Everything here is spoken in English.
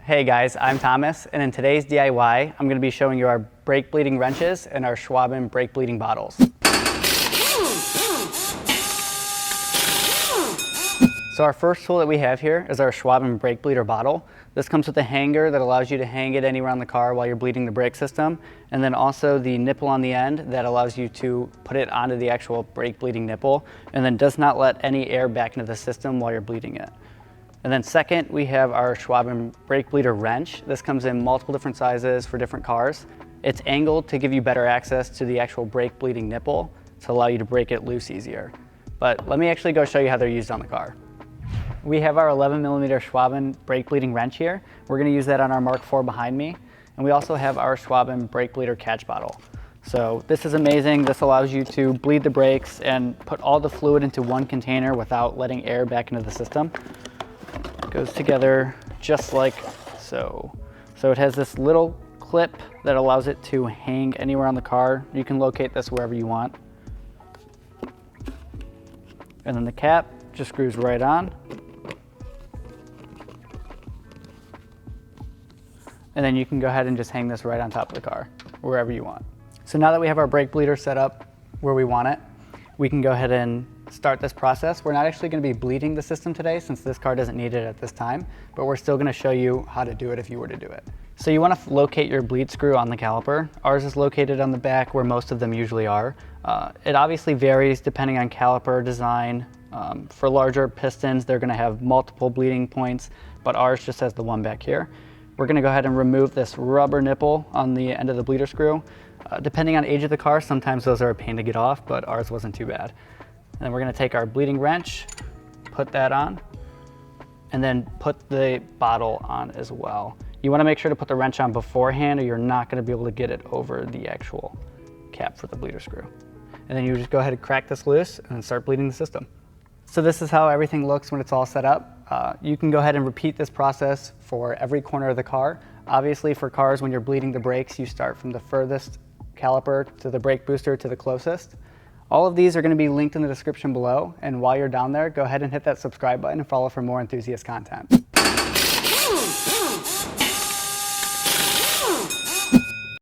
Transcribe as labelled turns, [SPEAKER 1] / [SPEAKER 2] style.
[SPEAKER 1] Hey guys, I'm Thomas, and in today's DIY, I'm going to be showing you our brake bleeding wrenches and our Schwaben brake bleeding bottles. So our first tool that we have here is our Schwaben brake bleeder bottle. This comes with a hanger that allows you to hang it anywhere on the car while you're bleeding the brake system, and then also the nipple on the end that allows you to put it onto the actual brake bleeding nipple, and then does not let any air back into the system while you're bleeding it. And then second, we have our Schwaben brake bleeder wrench. This comes in multiple different sizes for different cars. It's angled to give you better access to the actual brake bleeding nipple to allow you to break it loose easier. But let me actually go show you how they're used on the car. We have our 11mm Schwaben brake bleeding wrench here. We're going to use that on our Mark IV behind me. And we also have our Schwaben brake bleeder catch bottle. So this is amazing. This allows you to bleed the brakes and put all the fluid into one container without letting air back into the system. It goes together just like so. So it has this little clip that allows it to hang anywhere on the car. You can locate this wherever you want. And then the cap just screws right on. And then you can go ahead and just hang this right on top of the car, wherever you want. So now that we have our brake bleeder set up where we want it, we can go ahead and start this process. We're not actually going to be bleeding the system today since this car doesn't need it at this time, but we're still going to show you how to do it if you were to do it. So you want to locate your bleed screw on the caliper. Ours is located on the back where most of them usually are. It obviously varies depending on caliper design. For larger pistons, they're going to have multiple bleeding points, but ours just has the one back here. We're going to go ahead and remove this rubber nipple on the end of the bleeder screw. Depending on age of the car, sometimes those are a pain to get off, but ours wasn't too bad. And then we're going to take our bleeding wrench, put that on, and then put the bottle on as well. You want to make sure to put the wrench on beforehand or you're not going to be able to get it over the actual cap for the bleeder screw. And then you just go ahead and crack this loose and start bleeding the system. So this is how everything looks when it's all set up. You can go ahead and repeat this process for every corner of the car. Obviously for cars, when you're bleeding the brakes, you start from the furthest caliper to the brake booster to the closest. All of these are going to be linked in the description below, and while you're down there, go ahead and hit that subscribe button and follow for more enthusiast content.